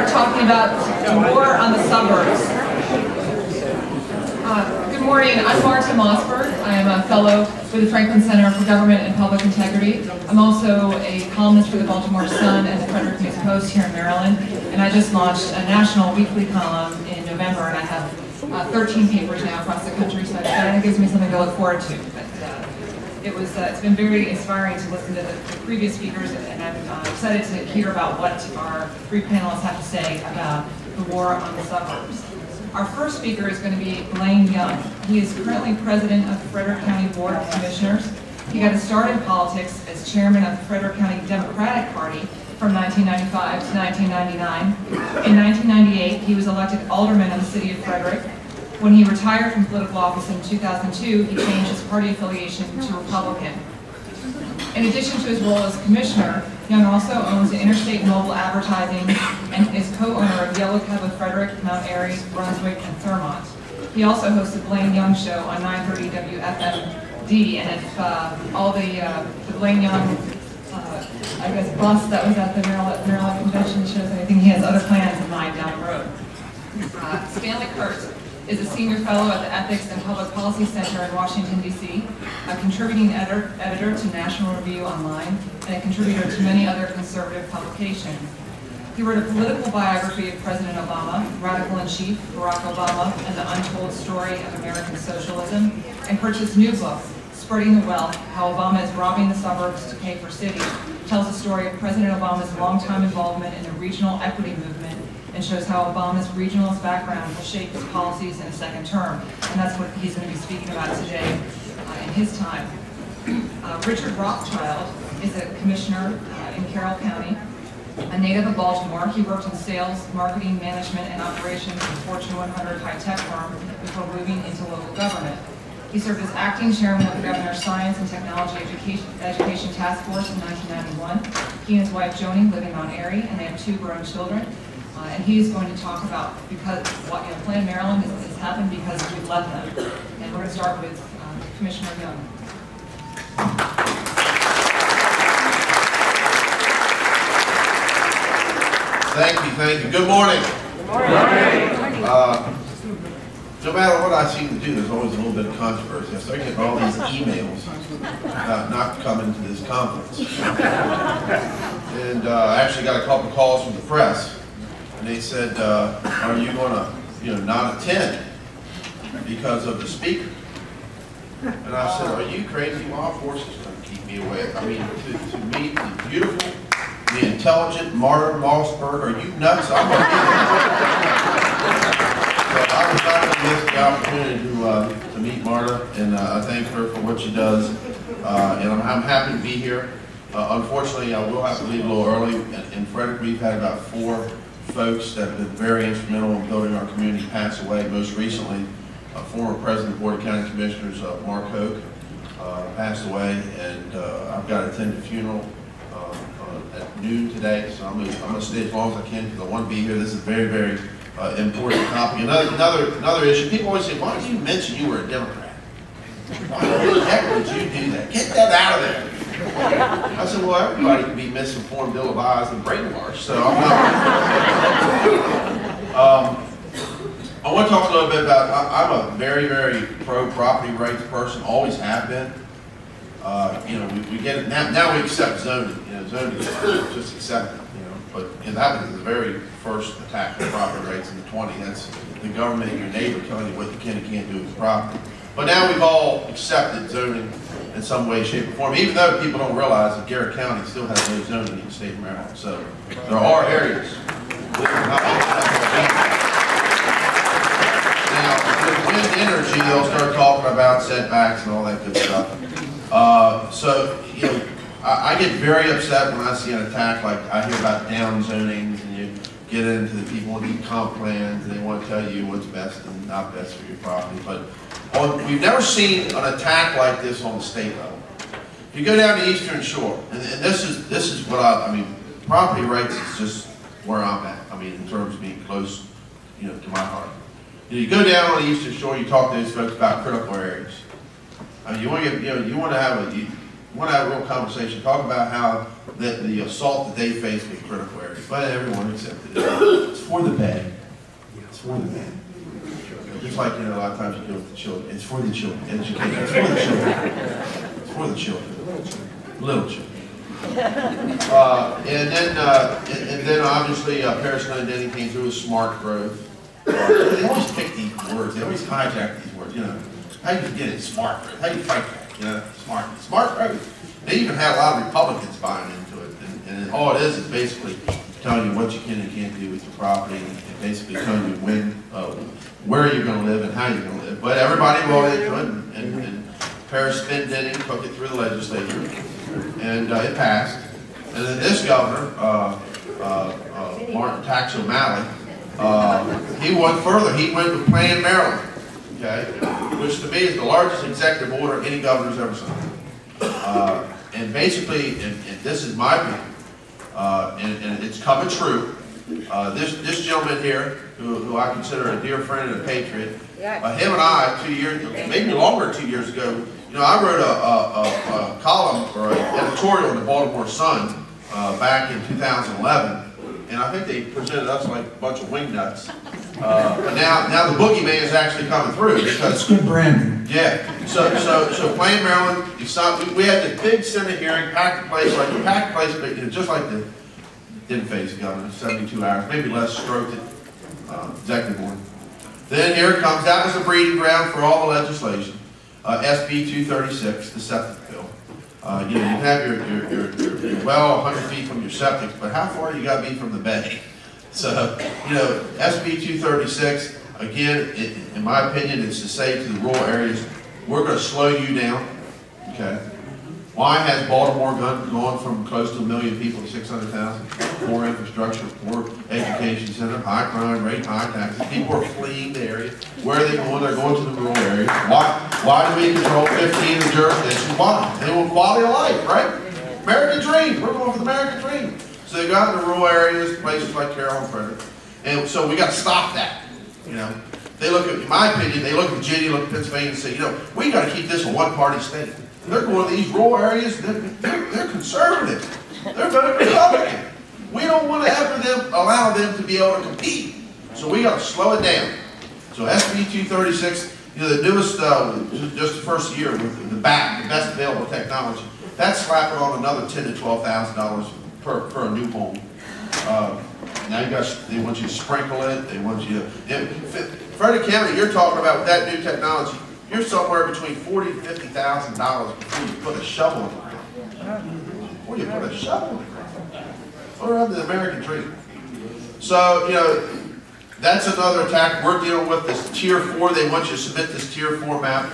start talking about the war on the suburbs. Good morning, I'm Marta Mossburg. I am a fellow with the Franklin Center for Government and Public Integrity. I'm also a columnist for the Baltimore Sun and the Frederick News Post here in Maryland. And I just launched a national weekly column in November, and I have 13 papers now across the country, so that gives me something to look forward to. But it's been very inspiring to listen to the previous speakers, and I'm excited to hear about what our three panelists have to say about the war on the suburbs. Our first speaker is going to be Blaine Young. He is currently president of the Frederick County Board of Commissioners. He got his start in politics as chairman of the Frederick County Democratic Party from 1995 to 1999. In 1998, he was elected alderman of the city of Frederick. When he retired from political office in 2002, he changed his party affiliation to Republican. In addition to his role as commissioner, Young also owns Interstate Mobile Advertising and is co-owner of Yellow Cab of Frederick, Mount Airy, Brunswick, and Thurmont. He also hosts the Blaine Young Show on 930 WFMD, and if all the Blaine Young, I guess, bus that was at the Maryland Convention shows anything, he has other plans in mind down the road. Stanley Kurtz is a senior fellow at the Ethics and Public Policy Center in Washington, D.C., a contributing editor to National Review Online, and a contributor to many other conservative publications. He wrote a political biography of President Obama, Radical-in-Chief, Barack Obama, and the Untold Story of American Socialism, and Kurtz's new book, Spreading the Wealth, How Obama is Robbing the Suburbs to Pay for Cities, tells the story of President Obama's longtime involvement in the regional equity movement and shows how Obama's regionalist background will shape his policies in a second term. And that's what he's going to be speaking about today in his time. Richard Rothschild is a commissioner in Carroll County, a native of Baltimore. He worked in sales, marketing, management, and operations at a Fortune 100 high-tech firm before moving into local government. He served as acting chairman of the Governor's Science and Technology Education Task Force in 1991. He and his wife Joni live in Mount Airy, and they have 2 grown children. And he's going to talk about Plan Maryland has happened because we've let them. And we're going to start with Commissioner Young. Thank you. Good morning. Good morning. No matter what I seem to do, there's always a little bit of controversy. I start getting all these emails about not coming to this conference. And I actually got a couple of calls from the press. And they said, are you going to, not attend because of the speaker? And I said, are you crazy? Law enforcement's going to keep me away. I mean, to meet the beautiful, the intelligent Marta Mossburg, are you nuts? I'm going to be there. So I was not going to miss the opportunity to meet Marta, and I thank her for what she does. And I'm happy to be here. Unfortunately, I will have to leave a little early. In Frederick, we've had about 4 folks that have been very instrumental in building our community pass away. Most recently, former President of the Board of County Commissioners, Marta, passed away, and I've got to attend the funeral at noon today, so I'm going to stay as long as I can because I want to be here. This is a very, very important topic. Another issue, people always say, why did you mention you were a Democrat? Why the heck would you do that? Get that out of there. I said, well, everybody can be misinformed, ill-advised, and brainwashed, so I'm not. I want to talk a little bit about, I'm a very, very pro-property rights person, always have been. We get it, now we accept zoning, zoning is just accept it, but that was the very first attack on property rights in the 20s. That's the government and your neighbor telling you what you can and can't do with the property. But now we've all accepted zoning in some way, shape, or form, even though people don't realize that Garrett County still has no zoning in the state of Maryland. So there are areas. Now, with wind energy, they'll start talking about setbacks and all that good stuff. I get very upset when I see an attack like I hear about down zonings, and you get into the people who need comp plans, and they want to tell you what's best and not best for your property. But we've never seen an attack like this on the state level. If you go down the Eastern Shore, and this is what I mean, property rights is just where I'm at. I mean, in terms of being close, to my heart. You go down on the Eastern Shore, you talk to those folks about critical areas. I mean, you want to have want to have a real conversation, talk about how the assault that they face with critical areas, but everyone accepted it. It's for the Bay. It's for the Bay. Just like, you know, a lot of times you do with the children. It's for the children. Education. It's for the children. It's for the children. Little children. And then obviously Paris and Denny came through with smart growth. They always pick these words. They always hijack these words. You know, how do you get it? Smart growth. How do you fight that? You know, smart growth. They even had a lot of Republicans buying into it, and all it is basically telling you what you can and can't do with your property, and basically telling you when, where you're going to live and how you're going to live. But everybody bought into it, and Paris spin Denny took it through the legislature, and it passed. And then this governor, Martin Tax O'Malley, he went further. He went with Planned Maryland, okay, which to me is the largest executive order any governor's ever signed. And basically, and this is my opinion, and it's coming true. This gentleman here, who I consider a dear friend and a patriot, him and I, 2 years, maybe longer, 2 years ago, you know, I wrote a column or an editorial in the Baltimore Sun back in 2011, and I think they presented us like a bunch of wingnuts. But now the boogeyman is actually coming through because it's good branding. Yeah. So Plain Maryland, we had the big Senate hearing, packed the place, but you know, just like the didn't face the governor, 72 hours, maybe less, stroked it, executive order. Then here it comes. That was a breeding ground for all the legislation. SB 236, the septic bill. You know, you can have your well 100 feet from your septic, but how far you got to be from the bay? So, you know, SB 236, again, in my opinion, is to say to the rural areas, we're going to slow you down, okay? Why has Baltimore gone from close to 1 million people to 600,000? Poor infrastructure, poor education center, high crime rate, high taxes. People are fleeing the area. Where are they going? They're going to the rural areas. Why do we control 15 of the jurisdictions? Why? They want quality of life, right? American dream. We're going for the American dream. So they got in the rural areas, places like Carroll and Frederick. And so we got to stop that, you know. They look at, in my opinion, they look at Virginia, look at Pennsylvania and say, you know, we got to keep this a one-party state. They're going to these rural areas, they're conservative. They're very Republican. We don't want to allow them to be able to compete. So we got to slow it down. So SB 236, you know, the newest, just the first year with the best available technology, that's slapping on another $10,000 to $12,000 per new home. Now they want you to sprinkle it. They want you to. Frederick County, you're talking about with that new technology. You're somewhere between $40,000 to $50,000 before you put a shovel in the ground. Before you put a shovel in the ground. We're under the American dream. So, you know, that's another attack. We're dealing with this Tier 4. They want you to submit this Tier 4 map.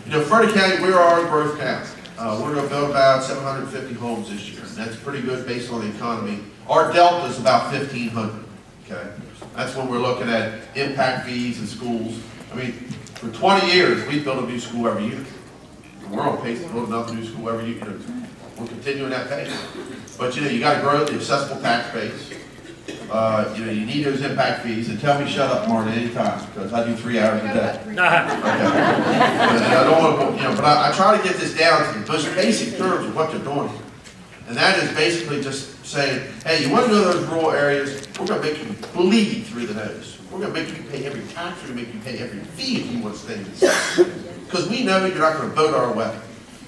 You know, Frederick County, we're our growth county. We're going to build about 750 homes this year. And that's pretty good based on the economy. Our delta is about 1,500. Okay, that's when we're looking at impact fees and schools. I mean, for 20 years, we built a new school every year. We're on pace to build another new school every year. We're continuing that pace. But you know, you got to grow the accessible tax base. You know, you need those impact fees. And tell me, shut up, Marta, anytime, because I do 3 hours a day. Okay. And I don't want to, you know, but I try to get this down to the most basic terms of what they're doing here. And that is basically just saying, hey, you want to go to those rural areas? We're going to make you bleed through the nose. We're going to make you pay every tax. We're going to make you pay every fee if you want to stay in the state. Because we know you're not going to vote our way.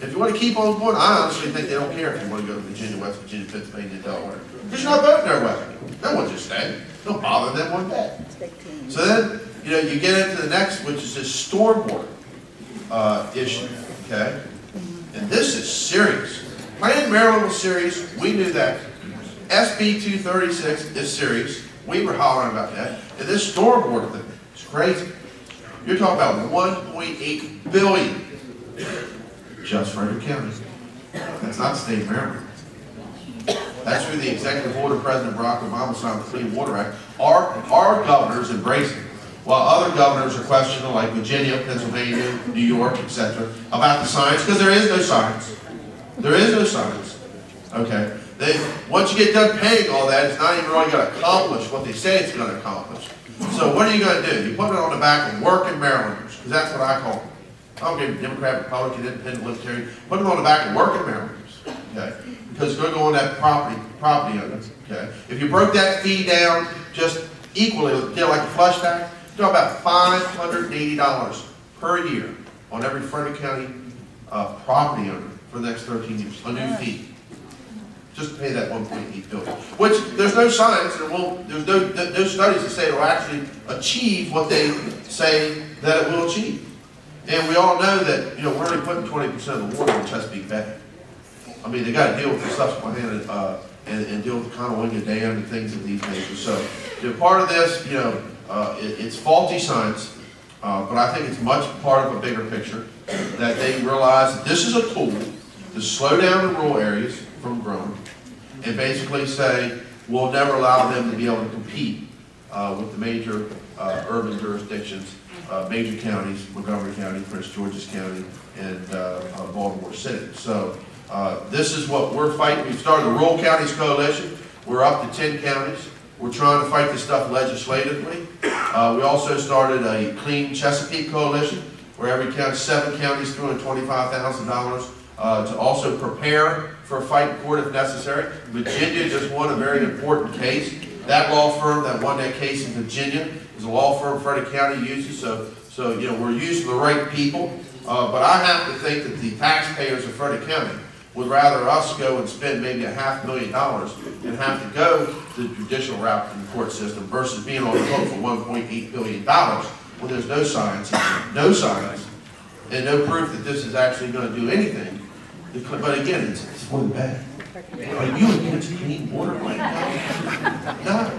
If you want to keep on going, I honestly think they don't care if you want to go to Virginia, West Virginia, Pennsylvania, Delaware. Because you're not voting their way. They won't just stay. Don't bother them one bit. So then, you know, you get into the next, which is this stormwater issue, okay? And this is serious. Planned Maryland was serious. We knew that. SB 236 is serious. We were hollering about that. And this stormwater thing is crazy. You're talking about $1.8 billion just Frederick County. That's not the state of Maryland. That's through the executive order President Barack Obama signed the Clean Water Act. Our governors embrace it, while other governors are questioning, like Virginia, Pennsylvania, New York, etc., about the science, because there is no science. There is no science. Okay. Once you get done paying all that, it's not even really going to accomplish what they say it's going to accomplish. So what are you going to do? You put it on the back of working Marylanders, because that's what I call them. I don't give a Democrat, Republican, Independent, Libertarian. Put them on the back of working Americans, okay? Because they're going to go on that property owners, okay? If you broke that fee down just equally, like a flush tax, you're talking about $580 per year on every Frederick County property owner for the next 13 years, a new fee. Just to pay that $1.8 billion. Which, there's no science, there's no studies that say it will actually achieve what they say that it will achieve. And we all know that, you know, we're only putting 20% of the water in Chesapeake Bay. I mean, they got to deal with the Susquehanna and deal with the Conowinga Dam and things of these natures. So, you know, part of this, you know, it's faulty science, but I think it's much part of a bigger picture that they realize that this is a tool to slow down the rural areas from growing and basically say we'll never allow them to be able to compete with the major urban jurisdictions, major counties, Montgomery County, Prince George's County, and Baltimore City. So this is what we're fighting. We've started the Rural Counties Coalition. We're up to 10 counties. We're trying to fight this stuff legislatively. We also started a Clean Chesapeake Coalition, where every county, 7 counties threw in $25,000 to also prepare for a fight in court if necessary. Virginia just won a very important case. That law firm that won that case in Virginia is a law firm Frederick County uses, so you know, we're using the right people. But I have to think that the taxpayers of Frederick County would rather us go and spend maybe $500,000 and have to go the judicial route in the court system versus being on the hook for $1.8 billion when there's no science, and no proof that this is actually going to do anything. But again, it's for the bad. Are you against clean water, Blaine? No.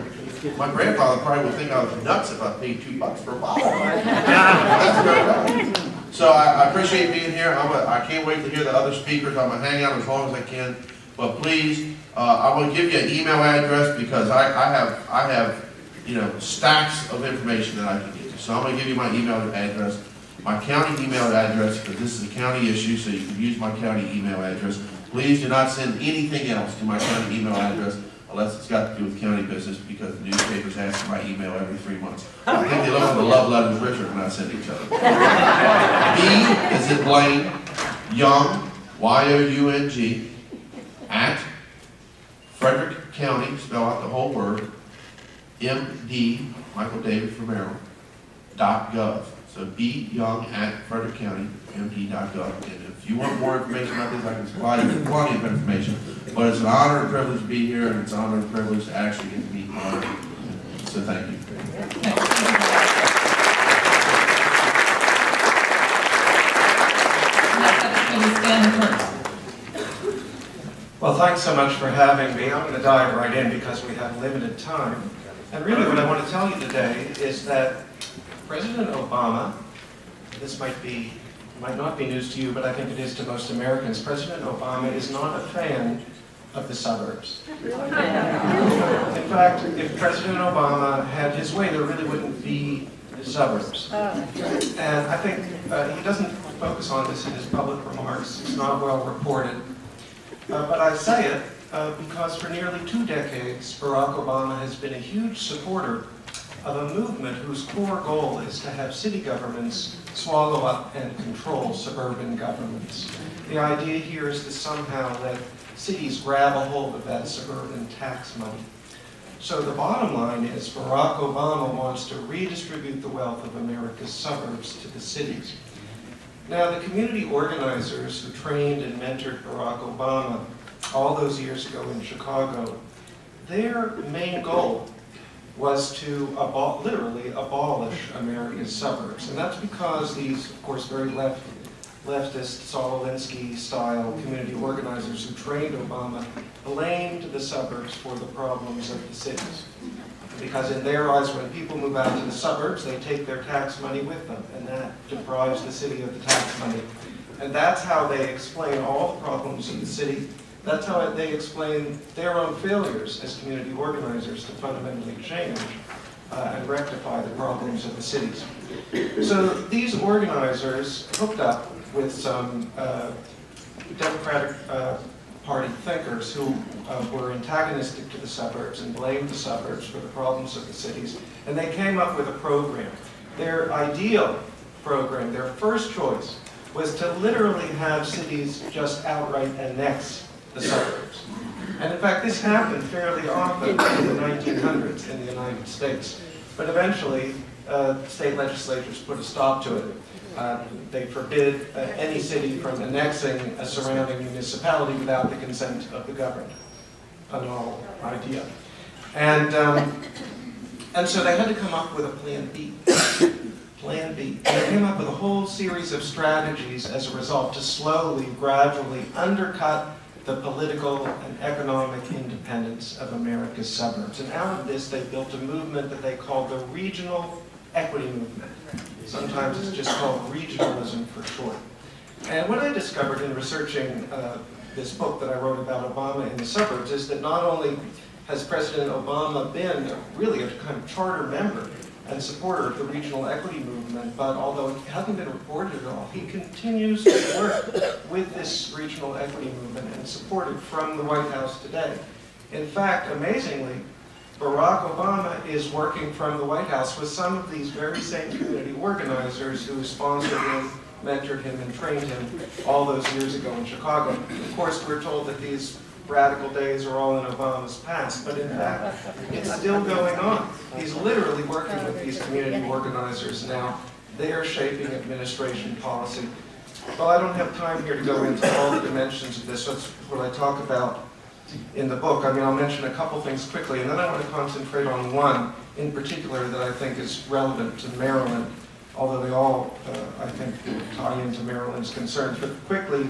My grandfather probably would think I was nuts if I paid $2 for a bottle. That's very bad. So I appreciate being here. I can't wait to hear the other speakers. I'm going to hang out as long as I can. But please, I'm going to give you an email address because I have you know, stacks of information that I can give you. So I'm going to give you my email address, my county email address, because this is a county issue, so you can use my county email address. Please do not send anything else to my county email address unless it's got to do with county business, because the newspapers ask for my email every 3 months. I think they look at the love letters Richard and I send each other. B is in Blaine, Young, Y-O-U-N-G, at Frederick County, spell out the whole word, M-D, Michael David for Maryland, .gov. So B Young at Frederick County, MD.gov. And if you want more information about this, I can supply you with plenty of information. But it's an honor and privilege to be here, and it's an honor and privilege to actually get to meet Marta. So thank you. Well, thanks so much for having me. I'm going to dive right in because we have limited time. And really what I want to tell you today is that President Obama, this might not be news to you, but I think it is to most Americans, President Obama is not a fan of the suburbs. In fact, if President Obama had his way, there really wouldn't be suburbs. And I think he doesn't focus on this in his public remarks. It's not well reported. But I say it because for nearly 2 decades, Barack Obama has been a huge supporter of a movement whose core goal is to have city governments swallow up and control suburban governments. The idea here is to somehow let cities grab a hold of that suburban tax money. So the bottom line is Barack Obama wants to redistribute the wealth of America's suburbs to the cities. Now, the community organizers who trained and mentored Barack Obama all those years ago in Chicago, their main goal was to literally abolish America's suburbs. And that's because these, of course, very leftist, Saul Alinsky-style community organizers who trained Obama blamed the suburbs for the problems of the cities. Because in their eyes, when people move out to the suburbs, they take their tax money with them, and that deprives the city of the tax money. And that's how they explain all the problems of the city. That's how they explain their own failures as community organizers to fundamentally change and rectify the problems of the cities. So these organizers hooked up with some Democratic Party thinkers who were antagonistic to the suburbs and blamed the suburbs for the problems of the cities, and they came up with a program. Their ideal program, their first choice, was to literally have cities just outright annex the suburbs. And in fact, this happened fairly often in the 1900s in the United States. But eventually, state legislatures put a stop to it. They forbid any city from annexing a surrounding municipality without the consent of the governed. A novel idea. And so they had to come up with a plan B. Plan B. And they came up with a whole series of strategies as a result to slowly, gradually undercut the political and economic independence of America's suburbs. And out of this, they built a movement that they called the Regional Equity Movement. Sometimes it's just called regionalism for short. And what I discovered in researching this book that I wrote about Obama in the suburbs is that not only has President Obama been really a kind of charter member and supporter of the regional equity movement, but although it hasn't been reported at all, he continues to work with this regional equity movement and support it from the White House today. In fact, amazingly, Barack Obama is working from the White House with some of these very same community organizers who sponsored him, mentored him, and trained him all those years ago in Chicago. Of course, we're told that these radical days are all in Obama's past, but in fact, it's still going on. He's literally working with these community organizers now. They are shaping administration policy. Well, I don't have time here to go into all the dimensions of this. That's what I talk about in the book. I mean, I'll mention a couple things quickly, and then I want to concentrate on one in particular that I think is relevant to Maryland, although they all, I think, tie into Maryland's concerns. But quickly,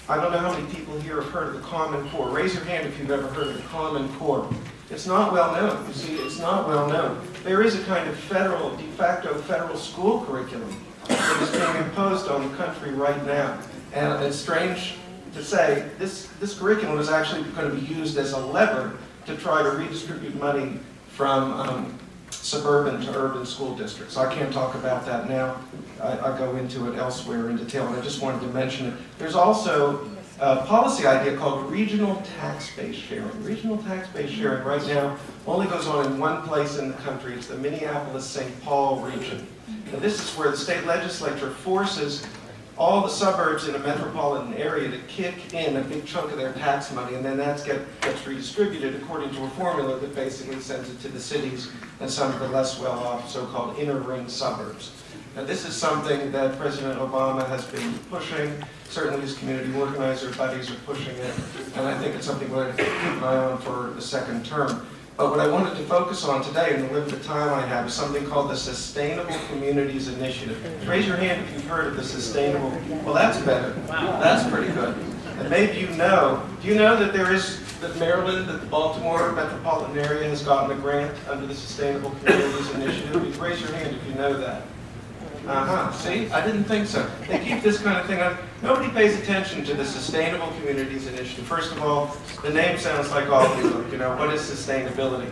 I don't know how many people here have heard of the Common Core. Raise your hand if you've ever heard of the Common Core. It's not well known. You see, it's not well known. There is a kind of federal, de facto federal school curriculum that is being imposed on the country right now. And it's strange to say, this curriculum is actually going to be used as a lever to try to redistribute money from suburban to urban school districts. I can't talk about that now. I go into it elsewhere in detail, and I just wanted to mention it. There's also a policy idea called regional tax-based sharing. Regional tax-based sharing right now only goes on in one place in the country. It's the Minneapolis-St. Paul region. And this is where the state legislature forces all the suburbs in a metropolitan area to kick in a big chunk of their tax money, and then that gets redistributed according to a formula that basically sends it to the cities and some of the less well-off so-called inner ring suburbs. Now, this is something that President Obama has been pushing. Certainly his community organizer buddies are pushing it, and I think it's something we're going to keep an eye on for the second term. But what I wanted to focus on today in the limited time I have is something called the Sustainable Communities Initiative. Raise your hand if you've heard of the Sustainable. Well, that's better. That's pretty good. And maybe you know, do you know that that Maryland, that the Baltimore metropolitan area has gotten a grant under the Sustainable Communities Initiative? Raise your hand if you know that. See, I didn't think so. They keep this kind of thing on. Nobody pays attention to the Sustainable Communities Initiative. First of all, the name sounds like gobbledygook. You know, what is sustainability?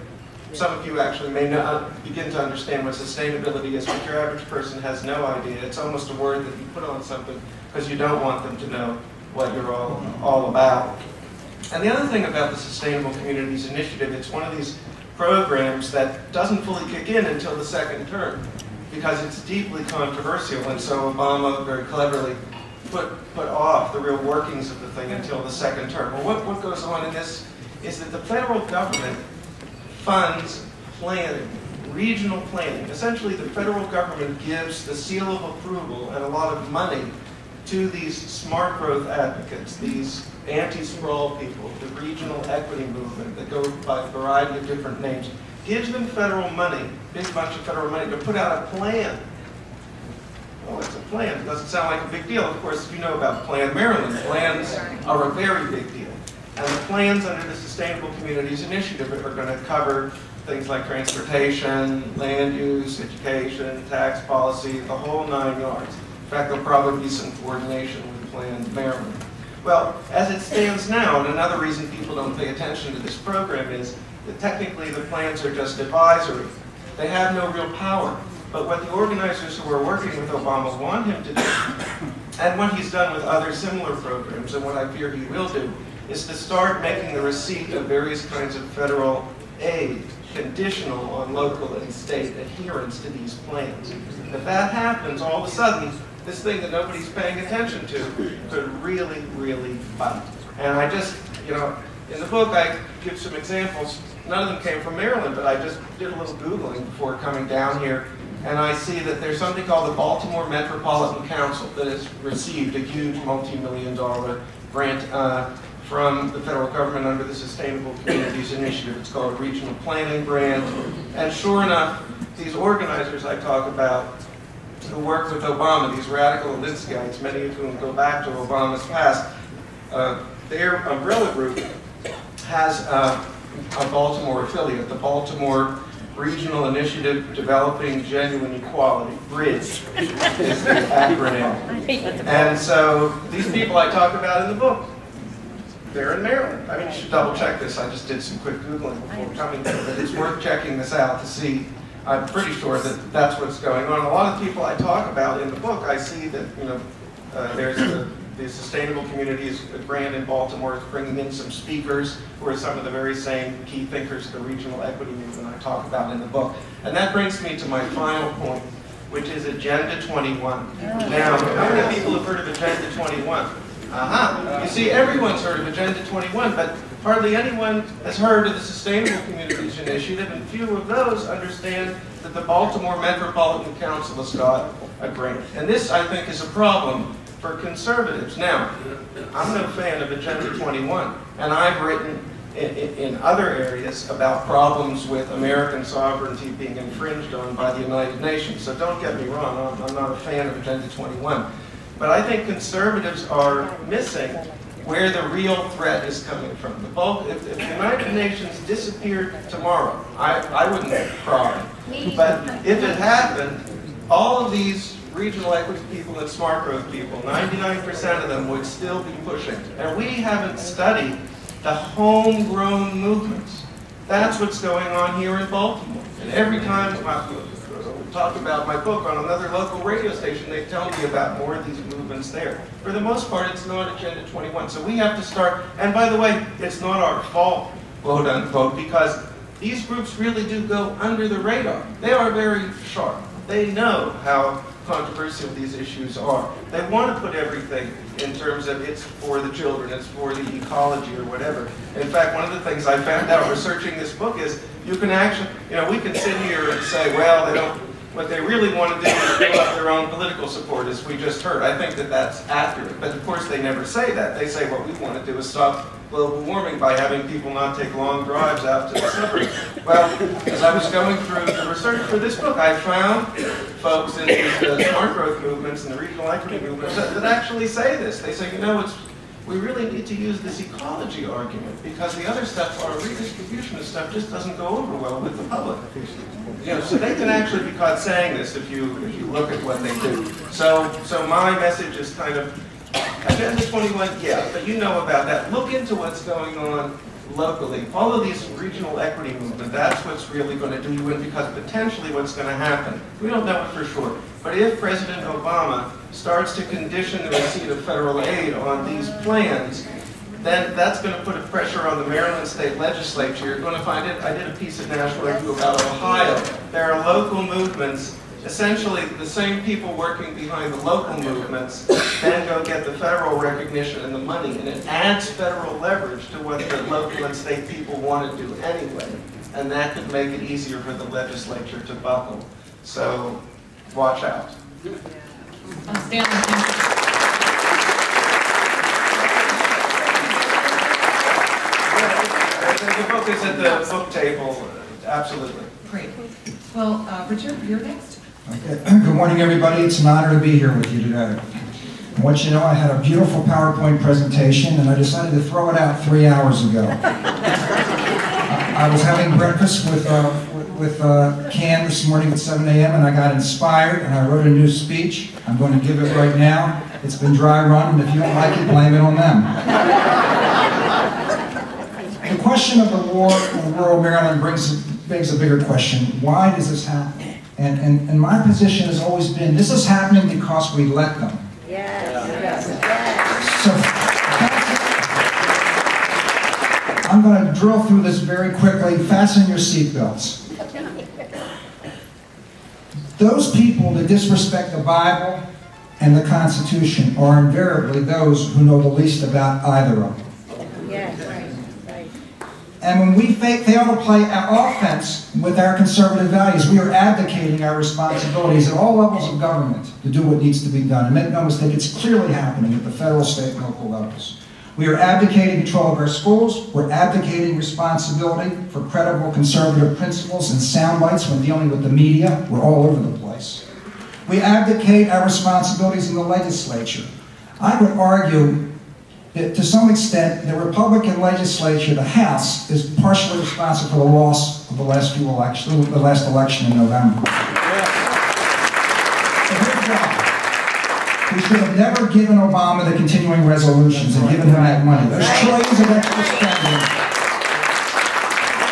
Some of you actually may not begin to understand what sustainability is, but your average person has no idea. It's almost a word that you put on something because you don't want them to know what you're all about. And the other thing about the Sustainable Communities Initiative, it's one of these programs that doesn't fully kick in until the second term, because it's deeply controversial, and so Obama very cleverly put off the real workings of the thing until the second term. Well, what goes on in this is that the federal government funds planning, regional planning. Essentially, the federal government gives the seal of approval and a lot of money to these smart growth advocates, these anti-sprawl people, the regional equity movement that go by a variety of different names, gives them federal money, big bunch of federal money, to put out a plan. Well, it's a plan. It doesn't sound like a big deal. Of course, if you know about Plan Maryland, plans are a very big deal. And the plans under the Sustainable Communities Initiative are going to cover things like transportation, land use, education, tax policy, the whole 9 yards. In fact, there'll probably be some coordination with Plan Maryland. Well, as it stands now, and another reason people don't pay attention to this program is that technically the plans are just advisory. They have no real power. But what the organizers who are working with Obama want him to do, and what he's done with other similar programs, and what I fear he will do, is to start making the receipt of various kinds of federal aid conditional on local and state adherence to these plans. If that happens, all of a sudden, this thing that nobody's paying attention to, could really, really bite. And I just, you know, in the book I give some examples. None of them came from Maryland, but I just did a little Googling before coming down here. And I see that there's something called the Baltimore Metropolitan Council that has received a huge multi-million-dollar grant from the federal government under the Sustainable Communities Initiative. It's called a regional planning grant. And sure enough, these organizers I talk about who work with Obama, these radical Alinskytes, many of whom go back to Obama's past, their umbrella group has a Baltimore affiliate, the Baltimore Regional Initiative Developing Genuine Equality, BRIDGE is the acronym. And so these people I talk about in the book, they're in Maryland. I mean, you should double check this. I just did some quick Googling before coming here, but it's worth checking this out to see. I'm pretty sure that that's what's going on. A lot of people I talk about in the book, I see that, you know, there's the Sustainable Communities grant in Baltimore is bringing in some speakers who are some of the very same key thinkers of the regional equity movement I talk about in the book. And that brings me to my final point, which is Agenda 21. Now, how many people have heard of Agenda 21? You see, everyone's heard of Agenda 21, but hardly anyone has heard of the Sustainable Communities Initiative, and few of those understand that the Baltimore Metropolitan Council has got a grant. And this, I think, is a problem for conservatives. Now, I'm no fan of Agenda 21, and I've written in other areas about problems with American sovereignty being infringed on by the United Nations. So don't get me wrong, I'm not a fan of Agenda 21. But I think conservatives are missing where the real threat is coming from. If the United Nations disappeared tomorrow, I wouldn't cry. But if it happened, all of these regional equity people and smart growth people, 99% of them would still be pushing. And we haven't studied the homegrown movements. That's what's going on here in Baltimore. And every time I talk about my book on another local radio station, they tell me about more of these movements there. For the most part, it's not Agenda 21. So we have to start, and by the way, it's not our fault, quote unquote, because these groups really do go under the radar. They are very sharp. They know how controversial these issues are. They want to put everything in terms of it's for the children, it's for the ecology or whatever. In fact, one of the things I found out researching this book is you can actually, you know, we can sit here and say, well, they don't, what they really want to do is build up their own political support, as we just heard. I think that that's accurate, but of course they never say that. They say what we want to do is stop global warming by having people not take long drives out to the suburbs. Well, as I was going through the research for this book, I found folks in the smart growth movements and the regional equity movements that actually say this. They say, you know, we really need to use this ecology argument because the other stuff, our redistribution of stuff, just doesn't go over well with the public. You know, so they can actually be caught saying this if you look at what they do. So my message is kind of Agenda 21, yeah, but you know about that. Look into what's going on locally. Follow these regional equity movement. That's what's really going to do you in, because potentially what's going to happen, we don't know it for sure, but if President Obama starts to condition the receipt of federal aid on these plans, then that's going to put a pressure on the Maryland State Legislature. You're going to find it. I did a piece at National Review about Ohio. There are local movements. Essentially, the same people working behind the local movements then go get the federal recognition and the money, and it adds federal leverage to what the local and state people want to do anyway, and that could make it easier for the legislature to buckle. So, watch out. Stanley, the book is at the book table, absolutely. great. Well, Richard, you're next. Okay. Good morning, everybody. It's an honor to be here with you today. I want you to know I had a beautiful PowerPoint presentation, and I decided to throw it out 3 hours ago. I was having breakfast with Can this morning at 7 a.m., and I got inspired, and I wrote a new speech. I'm going to give it right now. It's been dry run, and if you don't like it, blame it on them. The question of the war in rural Maryland begs a bigger question. Why does this happen? And my position has always been, this is happening because we let them. So I'm going to drill through this very quickly. Fasten your seatbelts. Those people that disrespect the Bible, and the Constitution are invariably those who know the least about either of them. Yes, right. And when we fail to play offense with our conservative values, we are abdicating our responsibilities at all levels of government to do what needs to be done. And make no mistake, it's clearly happening at the federal, state, and local levels. We are abdicating control of our schools. We're abdicating responsibility for credible conservative principles and sound bites when dealing with the media. We're all over the place. We abdicate our responsibilities in the legislature. I would argue that to some extent, the Republican legislature, the House, is partially responsible for the loss of the last election in November. We should have never given Obama the continuing resolutions and given him that money. Those trillions of extra spending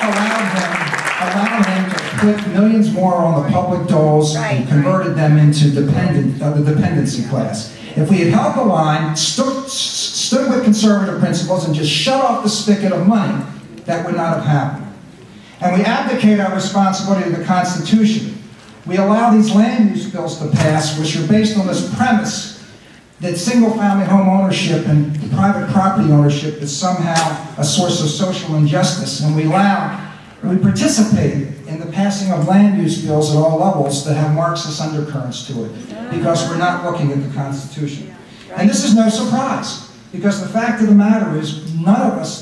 allowed him to put millions more on the public doles and converted them into the dependency class. If we had held the line, stood with conservative principles, and just shut off the spigot of money, that would not have happened. And we abdicate our responsibility to the Constitution. We allow these land use bills to pass, which are based on this premise that single-family home ownership and private property ownership is somehow a source of social injustice. And we participate in the passing of land use bills at all levels that have Marxist undercurrents to it, because we're not looking at the Constitution. And this is no surprise, because the fact of the matter is none of us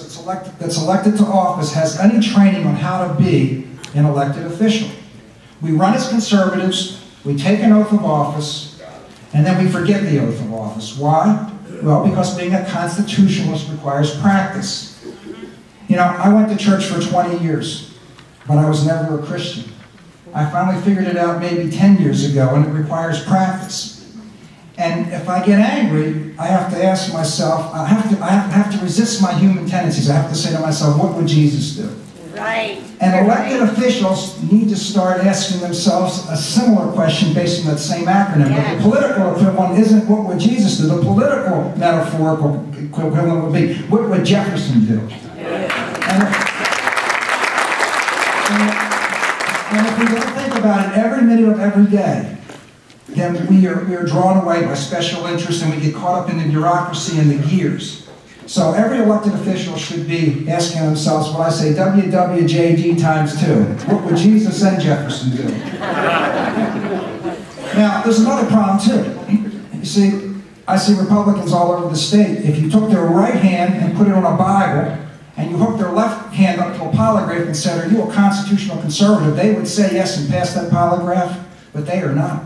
that's elected to office has any training on how to be an elected official. We run as conservatives, we take an oath of office, and then we forget the oath of office. Why? Well, because being a constitutionalist requires practice. You know, I went to church for 20 years, but I was never a Christian. I finally figured it out maybe 10 years ago, and it requires practice. And if I get angry, I have to ask myself, I have to resist my human tendencies. I have to say to myself, what would Jesus do? Right. And elected officials need to start asking themselves a similar question based on that same acronym. But the political equivalent isn't what would Jesus do. The political metaphorical equivalent would be, what would Jefferson do? And if we don't think about it every minute of every day, then we are drawn away by special interests, and we get caught up in the bureaucracy and the gears. So every elected official should be asking themselves what I say, WWJD times 2. What would Jesus and Jefferson do? Now, there's another problem too. You see, I see Republicans all over the state. If you took their right hand and put it on a Bible, and you hooked their left hand up to a polygraph and said, are you a constitutional conservative? They would say yes and pass that polygraph, but they are not.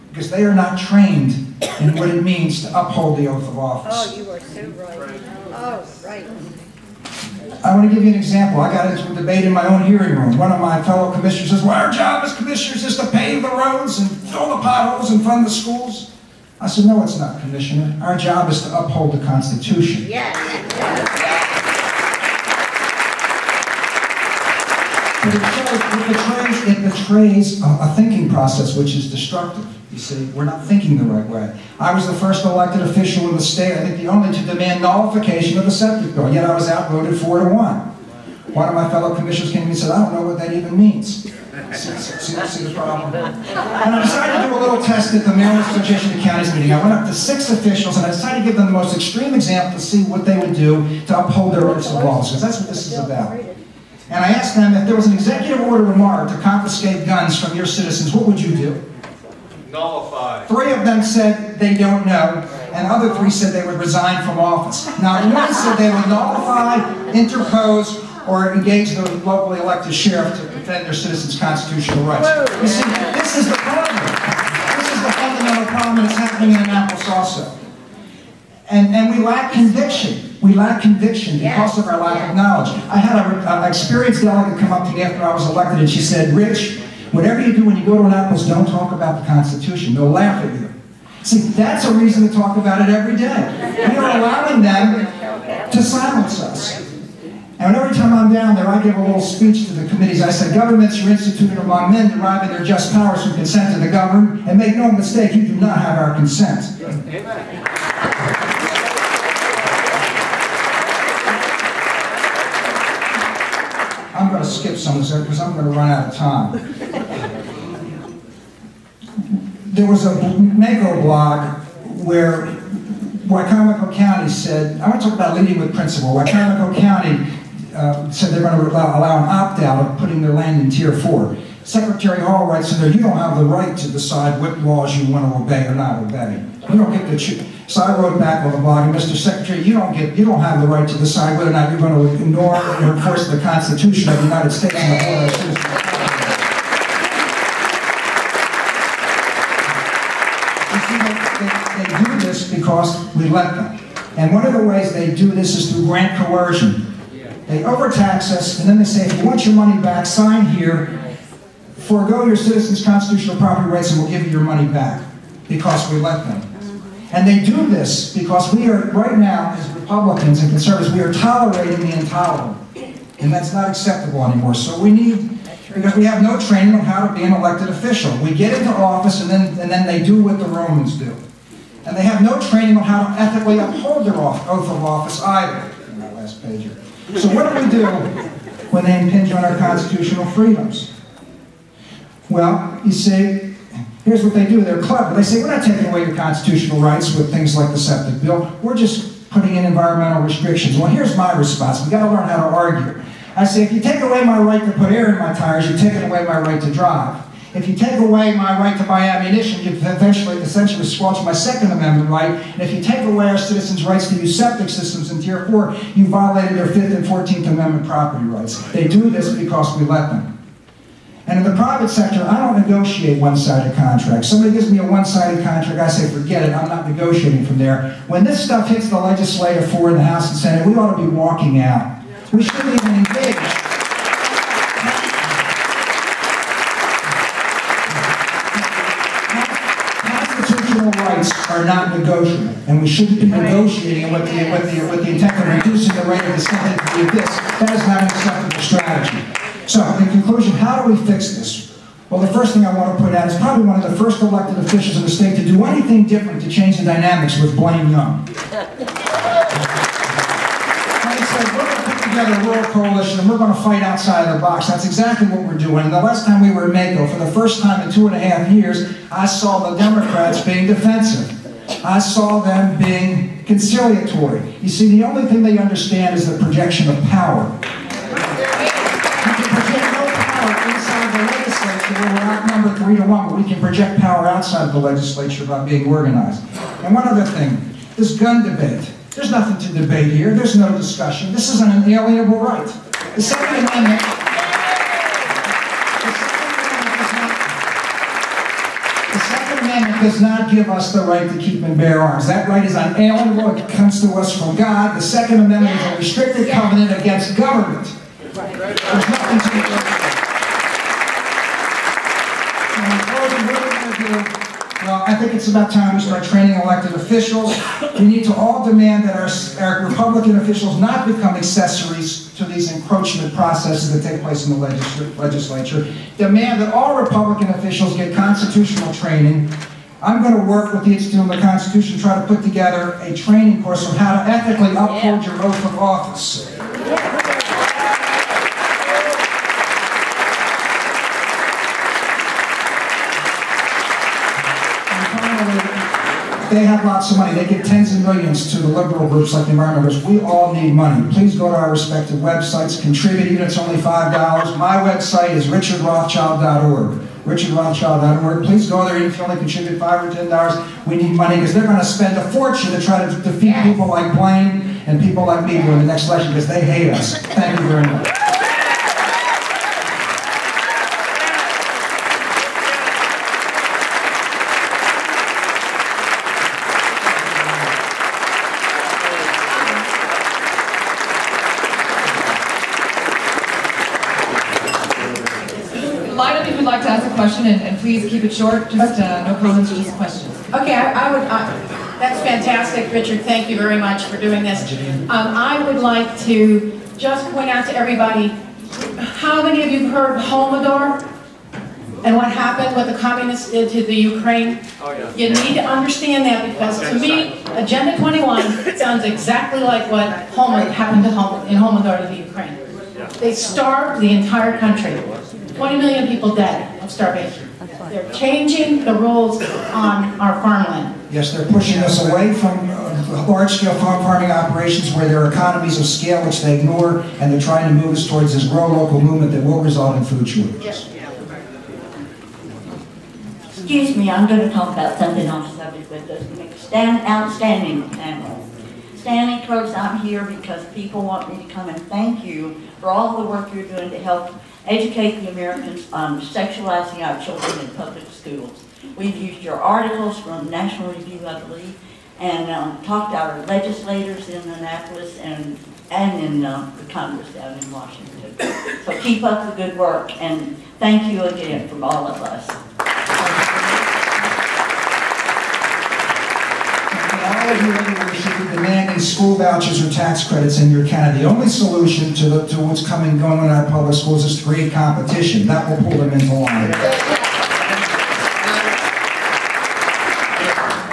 Because they are not trained in what it means to uphold the oath of office. Oh, you are so right. Oh, right. I want to give you an example. I got into a debate in my own hearing room. One of my fellow commissioners says, well, our job as commissioners is to pave the roads and fill the potholes and fund the schools. I said, no, it's not, Commissioner. Our job is to uphold the Constitution. Yes. But it betrays a thinking process which is destructive. You see, we're not thinking the right way. I was the first elected official in the state, I think the only, to demand nullification of the septic bill, yet I was outvoted 4-1. One of my fellow commissioners came to me and said, I don't know what that even means. See the problem? And I decided to do a little test at the Maryland Association of Counties meeting. I went up to 6 officials and I decided to give them the most extreme example to see what they would do to uphold their oaths of office, because that's what this is about. And I asked them, if there was an executive order tomorrow to confiscate guns from your citizens, what would you do? Nullify. 3 of them said they don't know, and the other 3 said they would resign from office. Now, 1 said they would nullify, interpose, or engage the locally elected sheriff to defend their citizens' constitutional rights. You see, this is the problem. This is the fundamental problem, and it's happening in Annapolis also. And we lack conviction. We lack conviction because of our lack of knowledge. I had an experienced delegate come up to me after I was elected, and she said, Rich, whatever you do when you go to Annapolis, don't talk about the Constitution. They'll laugh at you. See, that's a reason to talk about it every day. We are allowing them to silence us. And every time I'm down there, I give a little speech to the committees. I say, governments are instituted among men deriving their just powers from consent to the governed, and make no mistake, you do not have our consent. Amen. I'm going to skip some of this because I'm going to run out of time. there was a Mako blog where Wicomico County said, I want to talk about leading with principle. Wicomico County said they're going to allow an opt-out of putting their land in Tier 4. Secretary Hall writes in there, you don't have the right to decide what laws you want to obey or not obey. You don't get to choose. So I wrote back on the blog, and Mr. Secretary, you don't have the right to decide whether or not you're going to ignore or enforce the Constitution of the United States and the Order of Citizens. You see, they do this because we let them. And one of the ways they do this is through grant coercion. They overtax us, and then they say, if you want your money back, sign here, forego your citizens' constitutional property rights, and we'll give you your money back, because we let them. And they do this because we are, right now, as Republicans and conservatives, we are tolerating the intolerable. And that's not acceptable anymore. So we need, because we have no training on how to be an elected official. We get into office, and then they do what the Romans do. And they have no training on how to ethically uphold their oath of office either. In that last page here. So what do we do when they impinge on our constitutional freedoms? Well, you see, here's what they do. They're clever. They say, we're not taking away your constitutional rights with things like the septic bill. We're just putting in environmental restrictions. Well, here's my response. We've got to learn how to argue. I say, if you take away my right to put air in my tires, you've taken away my right to drive. If you take away my right to buy ammunition, you've essentially squelched my Second Amendment right. And if you take away our citizens' rights to use septic systems in Tier 4, you violated their 5th and 14th Amendment property rights. They do this because we let them. And in the private sector, I don't negotiate one-sided contracts. Somebody gives me a one-sided contract, I say, forget it, I'm not negotiating from there. When this stuff hits the legislative floor in the House and Senate, we ought to be walking out. We shouldn't even engage. Constitutional rights are not negotiable, and we shouldn't be negotiating with the intent of reducing the rate of dissent to this. That is not an acceptable strategy. So, in conclusion, how do we fix this? Well, the first thing I want to put out is probably one of the first elected officials in the state to do anything different to change the dynamics was Blaine Young. And he said, we're going to put together a rural coalition and we're going to fight outside of the box. That's exactly what we're doing. And the last time we were in Mako, for the first time in 2.5 years, I saw the Democrats being defensive. I saw them being conciliatory. You see, the only thing they understand is the projection of power. Inside the legislature, where we're outnumbered 3-1, but we can project power outside of the legislature by being organized. And one other thing, this gun debate. There's nothing to debate here. There's no discussion. This is an inalienable right. The Second Amendment. The Second Amendment does not give us the right to keep and bear arms. That right is unalienable. It comes to us from God. The Second Amendment is a restricted covenant against government. There's nothing to negotiate. Well, I think it's about time we start training elected officials. We need to all demand that our Republican officials not become accessories to these encroachment processes that take place in the legislature. Demand that all Republican officials get constitutional training. I'm going to work with the Institute on the Constitution to try to put together a training course on how to ethically uphold your oath of office. They have lots of money. They give tens of millions to the liberal groups like the environmental groups. We all need money. Please go to our respective websites, contribute, even if it's only $5. My website is richardrothschild.org. richardrothschild.org. Please go there even if you only contribute $5 or $10. We need money because they're going to spend a fortune to try to defeat people like Blaine and people like me during the next election because they hate us. Thank you very much. Question and please keep it short. Just no comments, just questions. Okay, that's fantastic, Richard. Thank you very much for doing this. I would like to just point out to everybody, how many of you heard Holodomor and what happened, what the communists did to the Ukraine? Oh, yeah. You need to understand that because to me, Agenda 21 sounds exactly like what happened to in Holodomor to the Ukraine. They starved the entire country. 20 million people dead. of starvation. They're changing the rules on our farmland. Yes, they're pushing us away from large-scale farming operations where there are economies of scale which they ignore, and they're trying to move us towards this grow local movement that will result in food shortages. Excuse me, I'm going to talk about something off subject with this outstanding panel. Stanley, Kurtz, I'm here because people want me to come and thank you for all the work you're doing to help educate the Americans on sexualizing our children in public schools. We've used your articles from National Review, I believe, and talked to our legislators in Annapolis and in the Congress down in Washington. So keep up the good work, and thank you again from all of us. All of you anyway should be demanding school vouchers or tax credits in your county. The only solution to what's going on in our public schools is to create competition. That will pull them into line.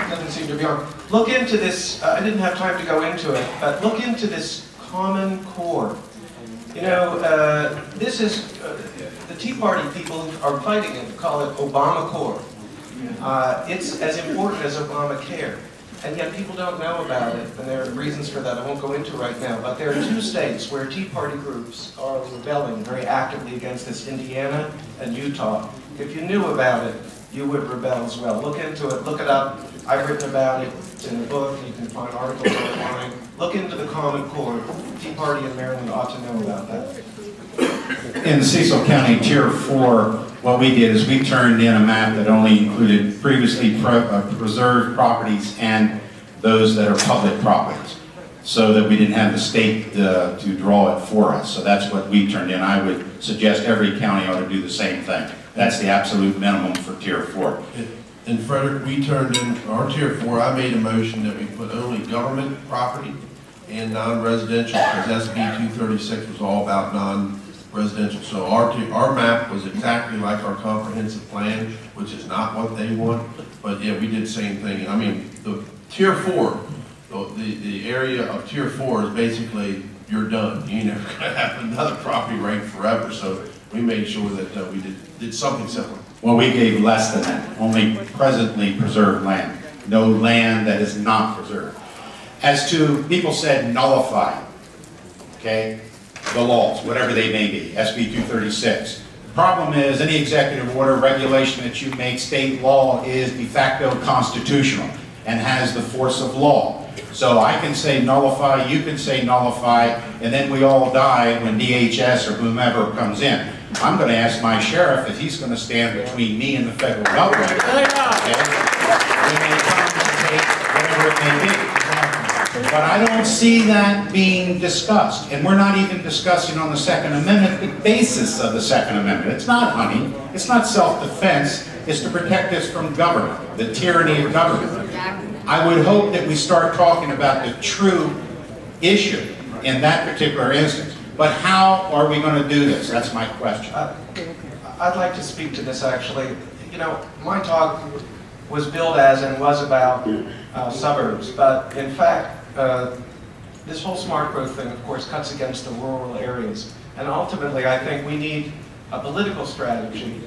Doesn't seem to be on. Look into this. I didn't have time to go into it, but look into this Common Core. You know, this is the Tea Party people are fighting it. Call it Obama Core. It's as important as Obamacare. And yet people don't know about it, and there are reasons for that I won't go into right now. But there are 2 states where Tea Party groups are rebelling very actively against this, Indiana and Utah. If you knew about it, you would rebel as well. Look into it, look it up. I've written about it. It's in a book. You can find articles online. Look into the Common Core. Tea Party in Maryland ought to know about that. In Cecil County Tier 4, what we did is we turned in a map that only included previously preserved properties and those that are public properties, so that we didn't have the state to draw it for us. So that's what we turned in. I would suggest every county ought to do the same thing. That's the absolute minimum for Tier 4. In Frederick, we turned in our Tier 4. I made a motion that we put only government property and non-residential, because SB 236 was all about non-residential. So our map was exactly like our comprehensive plan, which is not what they want. But yeah, we did the same thing. I mean, the Tier 4, the area of Tier 4 is basically, you're done. You're never going to have another property right forever. So we made sure that we did something similar. Well, we gave less than that. Only presently preserved land. No land that is not preserved. As to, people said nullify, okay, the laws, whatever they may be, SB 236. The problem is any executive order, regulation that you make, state law is de facto constitutional and has the force of law. So I can say nullify, you can say nullify, and then we all die when DHS or whomever comes in. I'm going to ask my sheriff if he's going to stand between me and the federal government. Okay? We may come to take whatever it may be. But I don't see that being discussed. And we're not even discussing on the Second Amendment the basis of the Second Amendment. It's not hunting. It's not self-defense. It's to protect us from government, the tyranny of government. I would hope that we start talking about the true issue in that particular instance. But how are we going to do this? That's my question. I'd like to speak to this actually. You know, my talk was billed as and was about suburbs, but in fact, this whole smart growth thing, of course, cuts against the rural areas. And ultimately, I think we need a political strategy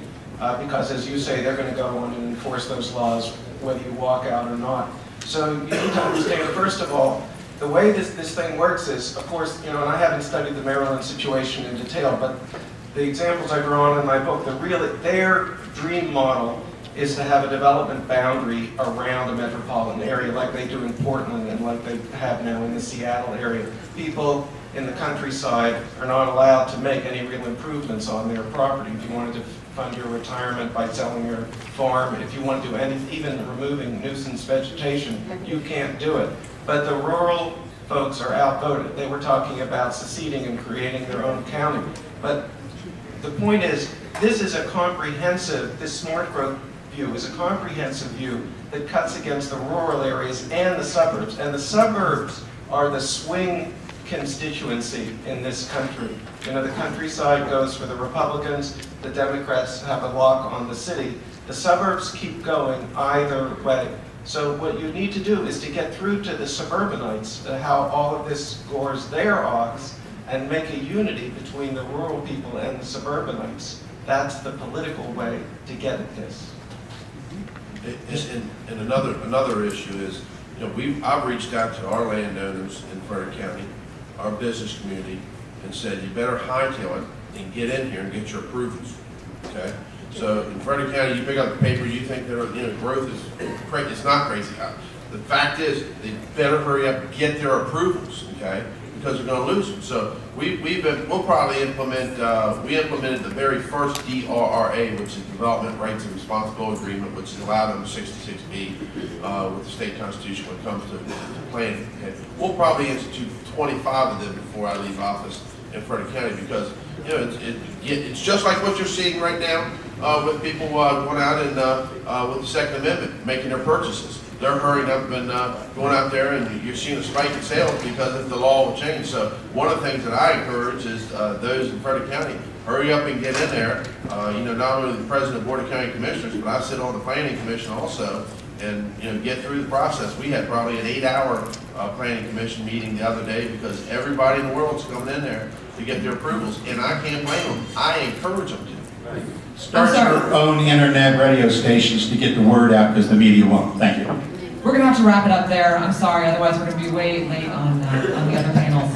because, as you say, they're going to go on and enforce those laws whether you walk out or not. So you need to understand, first of all, the way this thing works is, of course, you know, and I haven't studied the Maryland situation in detail, but the examples I draw in my book, their dream model is to have a development boundary around a metropolitan area like they do in Portland and like they have now in the Seattle area. People in the countryside are not allowed to make any real improvements on their property. If you wanted to fund your retirement by selling your farm, if you want to do even removing nuisance vegetation, you can't do it. But the rural folks are outvoted. They were talking about seceding and creating their own county. But the point is, this is a comprehensive, this smart growth view is a comprehensive view that cuts against the rural areas and the suburbs. And the suburbs are the swing constituency in this country. You know, the countryside goes for the Republicans, the Democrats have a lock on the city. The suburbs keep going either way. So what you need to do is to get through to the suburbanites, how all of this gores their ox, and make a unity between the rural people and the suburbanites. That's the political way to get at this. And another issue is, you know, I've reached out to our landowners in Frederick County, our business community, and said, you better hightail it and get in here and get your approvals, okay? So in Frederick County, you pick up the paper, you think that, you know, growth is crazy. It's not crazy. The fact is, they better hurry up and get their approvals, okay? Because they're going to lose them. So we'll probably implement, we implemented the very first DRRA, which is Development Rights and Responsibility Agreement, which is allowed under 66B with the state constitution when it comes to planning. Okay? We'll probably institute 25 of them before I leave office in Frederick County, because you know it's just like what you're seeing right now with people going out and with the Second Amendment, making their purchases. They're hurrying up and going out there, and you're seeing a spike in sales because of the law will change. So one of the things that I encourage is those in Frederick County, hurry up and get in there. You know, not only the president of the Board of County Commissioners, but I sit on the Planning Commission also, and you know, get through the process. We had probably an 8-hour Planning Commission meeting the other day because everybody in the world's coming in there to get their approvals, and I can't blame them. I encourage them to. Start your own internet radio stations to get the word out, because the media won't. Thank you. We're going to have to wrap it up there. I'm sorry, otherwise we're going to be way late on the other panels.